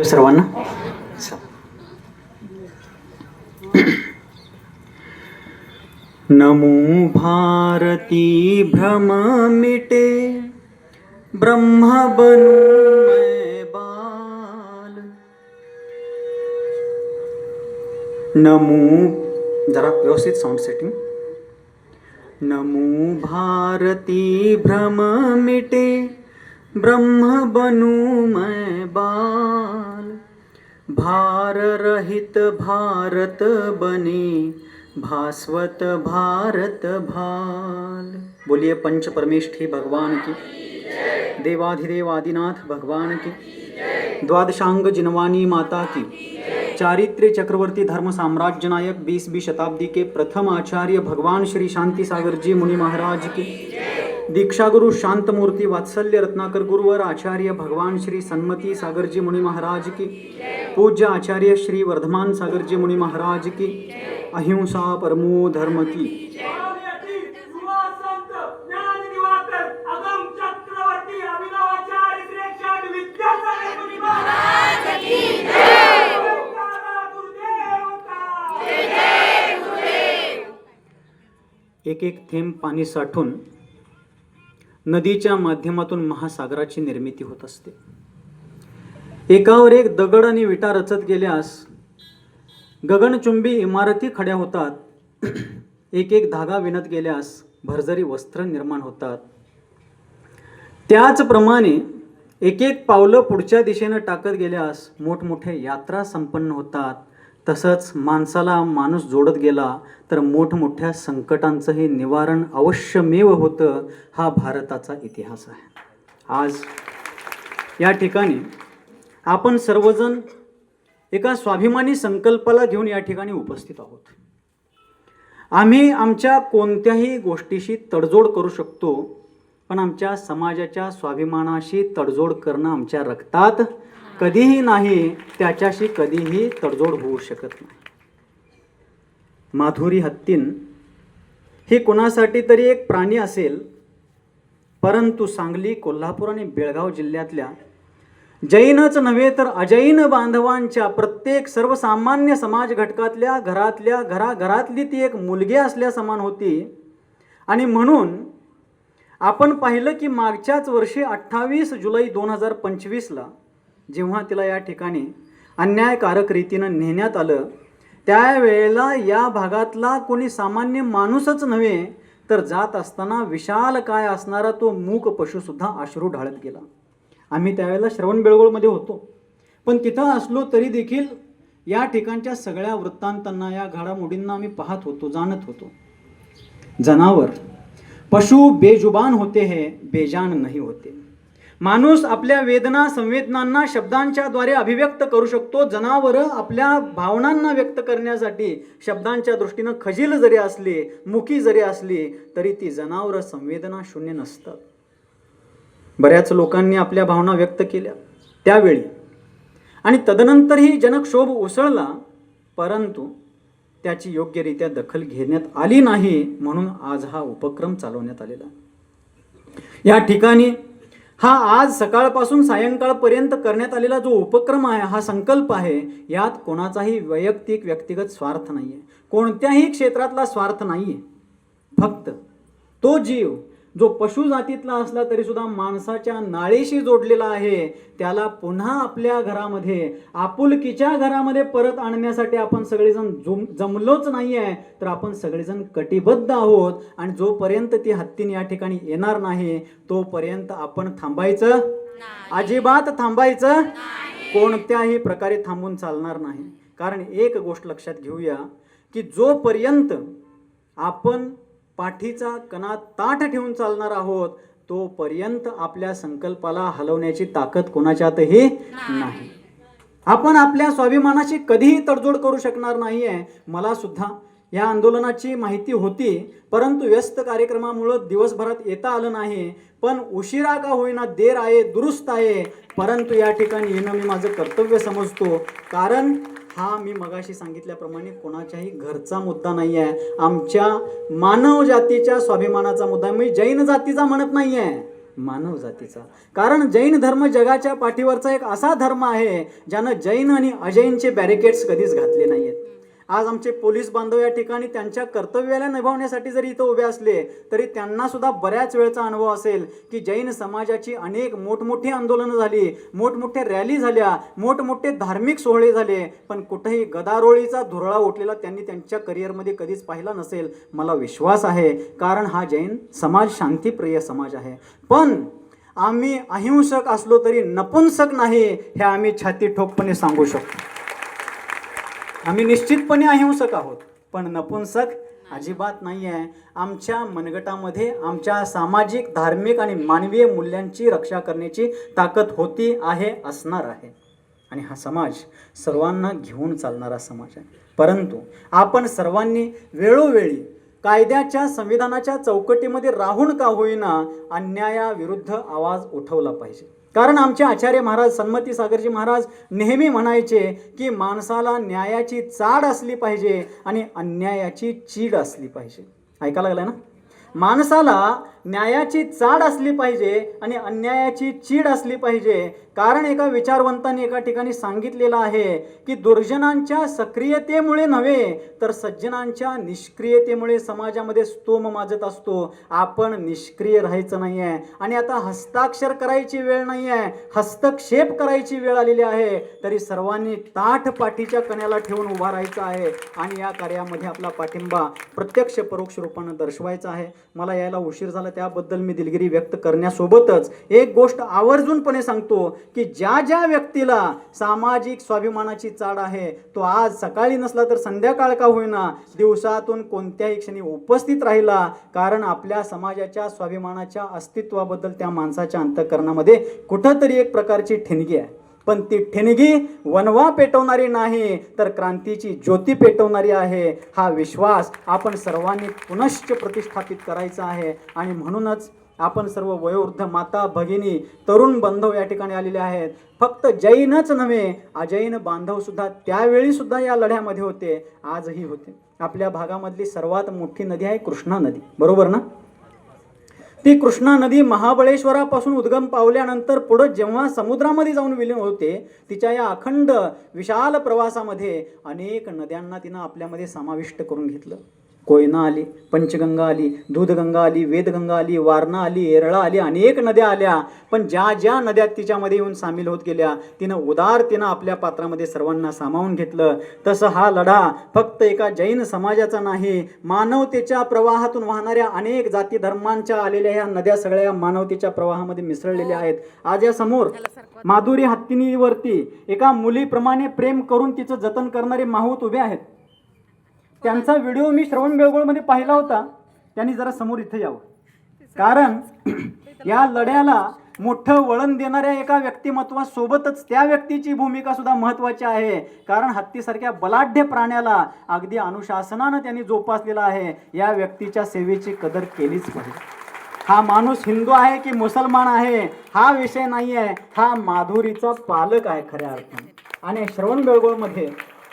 सर्वांना नमो भारती भ्रम मिटे ब्रह्म बनूं मैं बाल। नमो जरा व्यवस्थित साउंड सेटिंग। नमो भारती भ्रम मिटे ब्रह्म बनूं मैं बाल। भार रहित भारत बने भास्वत भारत भाल। बोलिए पंच परमेष्ठी भगवान की, देवाधिदेव आदिनाथ भगवान की, द्वादशांग जिनवानी माता की, चारित्र्य चक्रवर्ती धर्म साम्राज्य नायक 20वीं शताब्दी के प्रथम आचार्य भगवान श्री शांति सागर जी मुनि महाराज की, दीक्षा गुरु शांत मूर्ति वात्सल्य रत्नाकर गुरुवर आचार्य भगवान श्री सन्मति सागर जी मुनि महाराज की, पूज्य आचार्य श्री वर्धमान सागर जी मुनि महाराज की, अहिंसा परमो धर्म की। एक एक थेंब पाणी साठून नदीच्या माध्यमातून महासागराची निर्मिती होत असते। एकावर एक दगड आणि विटा रचत गेल्यास गगनचुंबी इमारती खड्या होतात। एक एक धागा विणत गेल्यास भरजरी वस्त्र निर्माण होतात। त्याचप्रमाणे एक एक पावलं पुढच्या दिशेने टाकत गेल्यास मोठमोठे यात्रा संपन्न होतात। तसंच माणसाला माणूस जोडत गेला तर मोठमोठ्या संकटांचंही निवारण अवश्यमेव होतं। हा भारताचा इतिहास आहे। आज या ठिकाणी आपण सर्वजण एका स्वाभिमानी संकल्पाला घेऊन या ठिकाणी उपस्थित आहोत। आम्ही आमच्या कोणत्याही गोष्टीशी तडजोड करू शकतो, पण आमच्या समाजाच्या स्वाभिमानाशी तडजोड करणं आमच्या रक्तात कधीही नाही, त्याच्याशी कधीही तडजोड होऊ शकत नाही। माधुरी हत्तीन ही कोणासाठी तरी एक प्राणी असेल, परंतु सांगली, कोल्हापूर आणि बेळगाव जिल्ह्यातल्या जैनच नव्हे तर अजैन बांधवांच्या प्रत्येक सर्वसामान्य समाज घटकातल्या घराघरातली ती एक मुलगी असल्या समान होती। आणि म्हणून आपण पाहिलं की मागच्याच वर्षी 28 जुलै 2025ला जेव्हा तिला या ठिकाणी अन्यायकारक रीतीनं नेण्यात आलं, त्यावेळेला या भागातला कोणी सामान्य माणूसच नव्हे तर जात असताना विशाल काय असणारा तो मूक पशुसुद्धा अश्रू ढाळत गेला। आम्ही त्यावेळेला श्रवणबेळगोळमध्ये होतो, पण तिथं असलो तरी देखील या ठिकाणच्या सगळ्या वृत्तांतांना, या घडामोडींना आम्ही पाहत होतो, जाणत होतो। जनावर पशु बेजुबान होते हैं, बेजान नहीं होते। माणूस आपल्या वेदना संवेदनांना शब्दांच्या द्वारे अभिव्यक्त करू शकतो। जनावरं आपल्या भावनांना व्यक्त करण्यासाठी शब्दांच्या दृष्टीनं खजील जरी असले, मुकी जरी असली, तरी ती जनावरं संवेदना शून्य नसतात। बऱ्याच लोकांनी आपल्या भावना व्यक्त केल्या त्यावेळी, आणि तदनंतरही जनक्षोभ उसळला, परंतु त्याची योग्यरित्या दखल घेण्यात आली नाही। म्हणून आज हा उपक्रम चालवण्यात आलेला। या ठिकाणी हा आज सकाळपासून सायंकाळपर्यंत करण्यात आलेला जो उपक्रम आहे, हा संकल्प आहे, यात कोणाचाही वैयक्तिक व्यक्तिगत स्वार्थ नाही आहे, कोणत्याही क्षेत्रातला स्वार्थ नाही आहे। फक्त तो जीव जो पशु जातीतला असला तरी सुद्धा माणसाच्या नाळीशी जोडलेला आहे, त्याला पुन्हा आपल्या घरामध्ये, आपुलकीच्या घरामध्ये परत आणण्यासाठी आपण सगळेजण जमलोच नाही आहे, तर आपण सगळेजण कटिबद्ध आहोत। आणि जोपर्यंत ती हत्तीन या ठिकाणी येणार नाही तोपर्यंत आपण थांबायचं नाही, अजिबात थांबायचं नाही, कोणत्याही प्रकारे थांबून चालणार नाही। कारण एक गोष्ट लक्षात घेऊया की जोपर्यंत आपण पाठीचा कणा ताठ ठेवून चालणार आहोत, तोपर्यंत आपल्या संकल्पाला हलवण्याची ताकद कोणाच्यातही नाही। आपण आपल्या स्वाभिमानाशी कधीही तडजोड करू शकणार नाही आहे। मला सुद्धा या आंदोलनाची माहिती होती, परंतु व्यस्त कार्यक्रमामुळे दिवसभरात येता आलं नाही। पण उशिरा का होईना, देर आहे दुरुस्त आहे, परंतु या ठिकाणी येणं मी माझं कर्तव्य समजतो। कारण हा मी मगाशी सांगितल्याप्रमाणे कोणाच्याही घरचा मुद्दा नाही आहे, आमच्या मानव जातीच्या स्वाभिमानाचा मुद्दा आहे। मी जैन जातीचा म्हणत नाही आहे, मानव जातीचा. कारण जैन धर्म जगाच्या पाठीवरचा एक असा धर्म आहे ज्यानं जैन आणि अजैनचे बॅरिकेड्स कधीच घातले नाहीयेत. आज आमचे पोलीस बांधव या ठिकाणी त्यांच्या कर्तव्याला निभावण्यासाठी जरी इथं उभे असले तरी त्यांना सुद्धा बऱ्याच वेळचा अनुभव असेल की जैन समाजाची अनेक मोठमोठी आंदोलनं झाली, मोठमोठ्या रॅली झाल्या, मोठमोठे धार्मिक सोहळे झाले, पण कुठेही गदारोळीचा धुरळा उठलेला त्यांनी त्यांच्या करिअरमध्ये कधीच पाहिला नसेल. मला विश्वास आहे, कारण हा जैन समाज शांतीप्रिय समाज आहे. पण आम्ही अहिंसक असलो तरी नपुंसक नाही हे आम्ही छाती ठोकपणे सांगू शकतो. आम्ही निश्चितपणे अहिंसक आहोत, पण नपुंसक अजिबात नाही आहे. आमच्या मनगटामध्ये आमच्या सामाजिक, धार्मिक आणि मानवीय मूल्यांची रक्षा करण्याची ताकद होती, आहे, असणार आहे. आणि हा समाज सर्वांना घेऊन चालणारा समाज आहे. परंतु आपण सर्वांनी वेळोवेळी कायद्याच्या, संविधानाच्या चौकटीमध्ये राहून का होईना अन्यायाविरुद्ध आवाज उठवला पाहिजे. कारण आमचे आचार्य महाराज सन्मती सागरजी महाराज नेहमी म्हणायचे की माणसाला न्यायाची चाड असली पाहिजे आणि अन्यायाची चीड असली पाहिजे. ऐका लागलाय ना? माणसाला न्यायाची चाड असली पाहिजे आणि अन्यायाची चीड असली पाहिजे. कारण एका विचारवंतांनी एका ठिकाणी सांगितलेलं आहे की दुर्जनांच्या सक्रियतेमुळे नव्हे तर सज्जनांच्या निष्क्रियतेमुळे समाजामध्ये स्तोम माजत असतो. आपण निष्क्रिय राहायचं नाही आहे. आणि आता हस्ताक्षर करायची वेळ नाही आहे, हस्तक्षेप करायची वेळ आलेली आहे. तरी सर्वांनी ताठ पाठीच्या कण्याला ठेवून उभा राहायचं आहे आणि या कार्यामध्ये आपला पाठिंबा प्रत्यक्ष परोक्ष रूपानं दर्शवायचा आहे. मला यायला उशीर झाला त्याबद्दल मी दिलगिरी व्यक्त करण्यासोबतच एक गोष्ट आवर्जूनपणे सांगतो की ज्या ज्या व्यक्तीला सामाजिक स्वाभिमानाची चाड आहे तो आज सकाळी नसला तर संध्याकाळ का होईना दिवसातून कोणत्याही क्षणी उपस्थित राहिला. कारण आपल्या समाजाच्या स्वाभिमानाच्या अस्तित्वाबद्दल त्या माणसाच्या अंतःकरणामध्ये कुठंतरी एक प्रकारची ठिणगी आहे. पण ती ठिणगी वनवा पेटवणारी नाही तर क्रांतीची ज्योती पेटवणारी आहे. हा विश्वास आपण सर्वांनी पुनश्च प्रतिष्ठापित करायचा आहे. आणि म्हणूनच आपण सर्व वयोवृद्ध माता, भगिनी, तरुण बांधव या ठिकाणी आलेले आहेत. फक्त जैनच नव्हे, अजैन बांधव सुद्धा त्यावेळी सुद्धा या लढ्यामध्ये होते, आजही होते. आपल्या भागामधली सर्वात मोठी नदी आहे कृष्णा नदी, बरोबर ना? ती कृष्णा नदी महाबळेश्वरापासून उद्गम पावल्यानंतर पुढे जेव्हा समुद्रामध्ये जाऊन विलीन होते, तिच्या या अखंड विशाल प्रवासामध्ये अनेक नद्यांना तिनं आपल्यामध्ये समाविष्ट करून घेतलं. कोयना आली, पंचगंगा आली, दूधगंगा आली, वेदगंगा आली, वारणा आली, येरळा आली, अनेक नद्या आल्या. पण ज्या ज्या नद्या तिच्यामध्ये येऊन सामील होत गेल्या तिनं उदारतेनं आपल्या पात्रामध्ये सर्वांना सामावून घेतलं. तसं हा लढा फक्त एका जैन समाजाचा नाही, मानवतेच्या प्रवाहातून वाहणाऱ्या अनेक जाती धर्मांच्या आलेल्या ह्या नद्या सगळ्या मानवतेच्या प्रवाहामध्ये मिसळलेल्या आहेत. आज या समोर माधुरी हत्तीनीवरती एका मुलीप्रमाणे प्रेम करून तिचं जतन करणारे माहूत उभे आहेत. त्यांचा व्हिडिओ मी श्रवण बेळगोळमध्ये पाहिला होता. त्यांनी जरा समोर इथे यावं. कारण या लढ्याला मोठं वळण देणाऱ्या एका व्यक्तिमत्वासोबतच त्या व्यक्तीची भूमिका सुद्धा महत्त्वाची आहे. कारण हत्तीसारख्या बलाढ्य प्राण्याला अगदी अनुशासनानं त्यांनी जोपासलेला आहे. या व्यक्तीच्या सेवेची कदर केलीच पाहिजे. हा माणूस हिंदू आहे की मुसलमान आहे हा विषय नाही आहे, हा माधुरीचा पालक आहे खऱ्या अर्थाने. आणि श्रवण बेळगोळमध्ये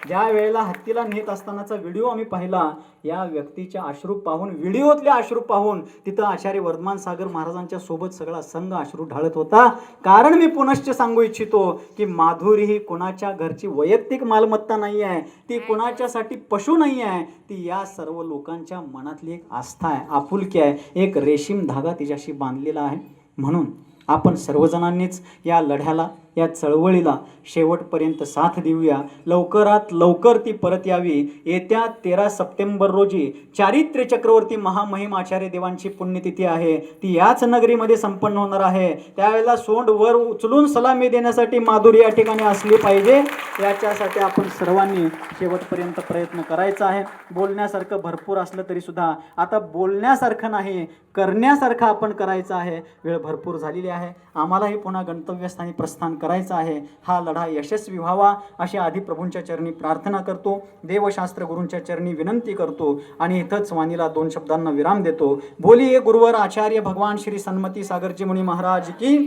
ज्या वेळेला हत्तीला नेत असतानाचा व्हिडिओ आम्ही पाहिला, या व्यक्तीच्या अश्रू पाहून, व्हिडिओतले अश्रू पाहून तिथं आचार्य वर्धमान सागर महाराजांच्या सोबत सगळा संघ अश्रू ढाळत होता. कारण मी पुनश्च सांगू इच्छितो की माधुरी ही कोणाच्या घरची वैयक्तिक मालमत्ता नाही आहे, ती कोणाच्यासाठी पशु नाही आहे, ती या सर्व लोकांच्या मनातली एक आस्था आहे, आपुलकी आहे, एक रेशीम धागा तिच्याशी बांधलेला आहे. म्हणून आपण सर्वजणांनीच या लढ्याला, या चळवळीला शेवटपर्यंत साथ देऊया. लवकरात लवकर ती परत यावी. येत्या 13 सप्टेंबर रोजी चारित्र्य चक्रवर्ती महामहिम आचार्य देवांची पुण्यतिथी आहे. ती याच नगरीमध्ये संपन्न होणार आहे. त्यावेळेला सोंड वर उचलून सलामी देण्यासाठी माधुरी या ठिकाणी असली पाहिजे. याच्यासाठी आपण सर्वांनी शेवटपर्यंत प्रयत्न करायचा आहे. बोलण्यासारखं भरपूर असलं तरी सुद्धा आता बोलण्यासारखं नाही, करण्यासारखं आपण करायचं आहे. वेळ भरपूर झालेली आहे. आम्हालाही पुन्हा गंतव्यस्थानी प्रस्थान करायचं आहे. हा लढा यशस्वी व्हावा अशी आधी प्रभूंच्या चरणी प्रार्थना करतो, देवशास्त्र गुरूंच्या चरणी विनंती करतो आणि इथंच वाणीला 2 शब्दांना विराम देतो. बोलिये गुरुवर आचार्य भगवान श्री सन्मती सागरजी मुनी महाराज की,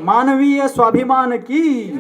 मानवीय स्वाभिमान की.